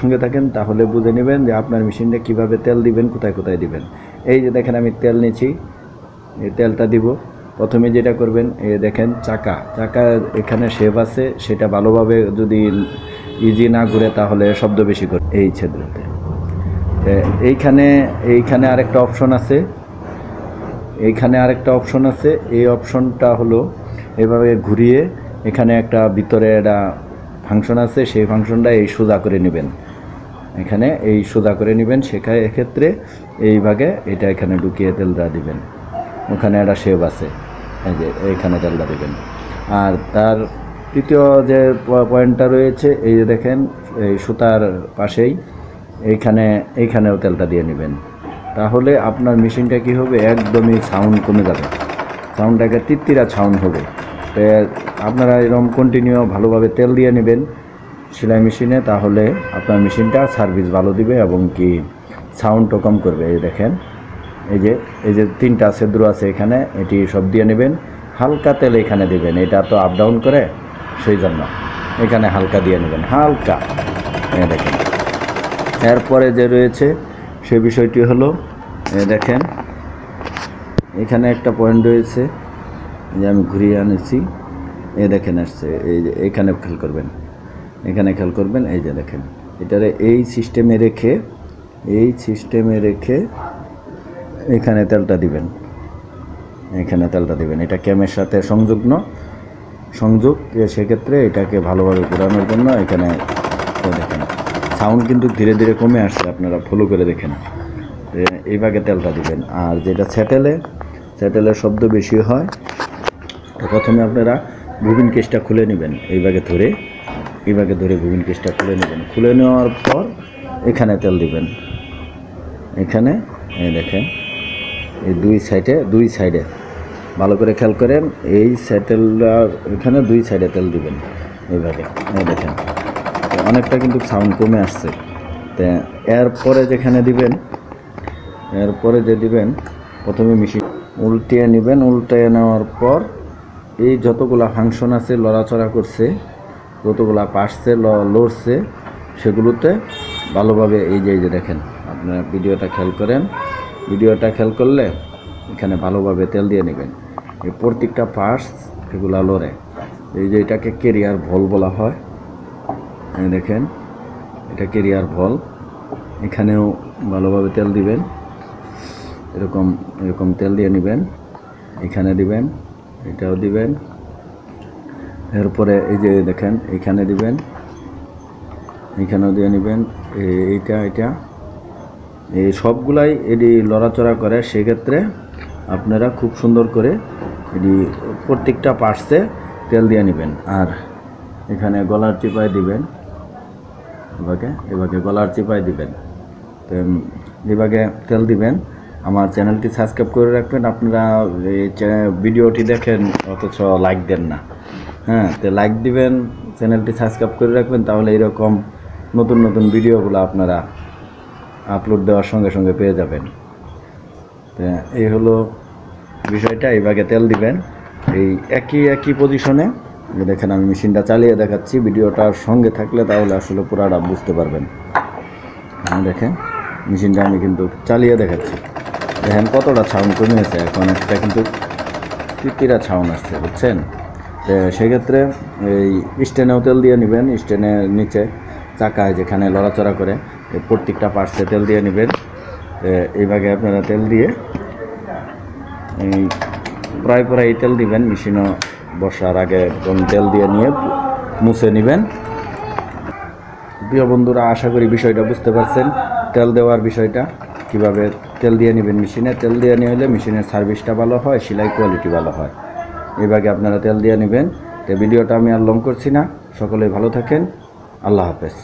সঙ্গে থাকেন তাহলে বুঝে নেবেন যে আপনার মেশিনটা কিভাবে তেল দিবেন, কোথায় কোথায় দিবেন। এই যে দেখেন আমি তেল নিচ্ছি, এই তেলটা দিব। প্রথমে যেটা করবেন, এই দেখেন চাকা এখানে শেপ আছে, সেটা ভালোভাবে যদি ইজি না ঘুরে তাহলে শব্দ বেশি করে এই ছিদ্রতে। এইখানে আরেকটা অপশন আছে, এই অপশনটা হলো এভাবে ঘুরিয়ে এখানে একটা ভিতরে একটা ফাংশন আছে, সেই ফাংশনটা এই সোজা করে নেবেন, এখানে এই সোজা করে নেবেন। এক্ষেত্রে এই ভাগে এটা এখানে ঢুকিয়ে তেলটা দিবেন, ওখানে একটা শেপ আছে, এই যে এইখানে তেলটা দিবেন। আর তার তৃতীয় যে পয়েন্টটা রয়েছে, এই যে দেখেন এই সুতার পাশেই এইখানেও তেলটা দিয়ে নেবেন। তাহলে আপনার মেশিনটা কি হবে, একদমই সাউন্ড কমে যাবে, সাউন্ডটাকে তিত্তিরা সাউন্ড হবে। আপনারা এরকম কন্টিনিউ ভালোভাবে তেল দিয়ে নেবেন সেলাই মেশিনে, তাহলে আপনার মেশিনটা সার্ভিস ভালো দিবে এবং কি সাউন্ডও কম করবে। এই দেখেন এই যে 3টা ছিদ্র আছে এখানে, এটি সব দিয়ে নেবেন। হালকা তেল এখানে দিবেন, এটা তো আপ ডাউন করে, সেই জন্য এখানে হালকা দিয়ে নেবেন, হালকা। দেখেন এরপরে যে রয়েছে সে বিষয়টি হলো, দেখেন এখানে একটা পয়েন্ট রয়েছে, যে আমি ঘুরিয়ে আনেছি, দেখেন আসছে, এই যে এখানে খেয়াল করবেন, এই যে দেখেন এটারে এই সিস্টেমে রেখে এখানে তেলটা দিবেন, এটা ক্যামের সাথে সংযোগ। সেক্ষেত্রে এটাকে ভালোভাবে ঘোরানোর জন্য এখানে দেখেন সাউন্ড কিন্তু ধীরে ধীরে কমে আসছে, আপনারা ফলো করে দেখেন। এইভাবে তেলটা দিবেন। আর যেটা স্যাটেলের শব্দ বেশি হয়, প্রথমে আপনারা বুবিন কেসটা খুলে নেবেন, এইভাবে ধরে বুবিন কেসটা খুলে নেবেন। খুলে নেওয়ার পর এখানে তেল দিবেন, এখানে এই দেখেন এই দুই সাইডে ভালো করে খেয়াল করেন, এই স্যাটেলটার এখানে 2 সাইডে তেল দিবেন এইভাবে। দেখেন অনেকটা কিন্তু সাউন্ড কমে আসছে। তো এরপরে দিবেন প্রথমে মেশিন উল্টিয়ে নেবেন। উল্টিয়ে নেওয়ার পর এই যতগুলা ফাংশন আছে, লড়াচড়া করছে, যতগুলা পাশছে লড়ছে, সেগুলোতে ভালোভাবে এই যে দেখেন, আপনারা ভিডিওটা খেয়াল করলে এখানে ভালোভাবে তেল দিয়ে নেবেন। এই প্রত্যেকটা পার্টস এগুলা লড়ে, এই যে এটাকে কেরিয়ার ভল বলা হয়। দেখেন এটা কেরিয়ার ভল, এখানেও ভালোভাবে তেল দিবেন, এরকম তেল দিয়ে নেবেন, এখানে দিবেন, এটাও দিবেন। এরপরে এই যে দেখেন এখানে দিবেন, এখানেও দিয়ে নেবেন, এইটা এই সবগুলাই এটি লড়াচড়া করে। সেক্ষেত্রে আপনারা খুব সুন্দর করে এটি প্রত্যেকটা পার্টসে তেল দিয়ে নেবেন। আর এখানে গলার চিপায় দিবেন, এভাবে গলার চিপায় দিবেন, তো এভাবে তেল দিবেন। আমার চ্যানেলটি সাবস্ক্রাইব করে রাখবেন। আপনারা এই ভিডিওটি দেখেন অথচ লাইক দেন না, তো লাইক দিবেন, চ্যানেলটি সাবস্ক্রাইব করে রাখবেন, তাহলে এরকম নতুন ভিডিওগুলো আপনারা আপলোড দেওয়ার সঙ্গে সঙ্গে পেয়ে যাবেন। তো এই হলো বিষয়টা, এইভাবে তেল দিবেন এই একই পজিশনে। দেখেন আমি মেশিনটা চালিয়ে দেখাচ্ছি, ভিডিওটার সঙ্গে থাকলে তাহলে আসলে পুরাটা বুঝতে পারবেন। দেখেন মেশিনটা আমি কিন্তু চালিয়ে দেখাচ্ছি, দেখেন কতটা সাউন্ড কমিয়েছে, এখন একটা কিন্তু তিতিরা সাউন্ড আসছে, বুঝছেন। সেক্ষেত্রে এই স্ট্যান্ডেও তেল দিয়ে নেবেন, স্ট্যান্ডের নিচে চাকায় যেখানে লড়াচড়া করে প্রত্যেকটা পার্টসে তেল দিয়ে নেবেন। এইভাবে আপনারা তেল দিয়ে প্রায় তেল দিবেন, মেশিনও বসার আগে তেল দিয়ে নিয়ে মুছে নেবেন। প্রিয় বন্ধুরা, আশা করি বিষয়টা বুঝতে পারছেন, তেল দেওয়ার বিষয়টা কিভাবে তেল দিয়ে নেবেন মেশিনে। তেল দিয়ে নিয়ে হলে মেশিনের সার্ভিসটা ভালো হয়, সেলাই কোয়ালিটি ভালো হয়। এইভাবে আপনারা তেল দিয়ে নেবেন। তো ভিডিওটা আমি আর লং করছি না, সকলেই ভালো থাকেন, আল্লাহ হাফেজ।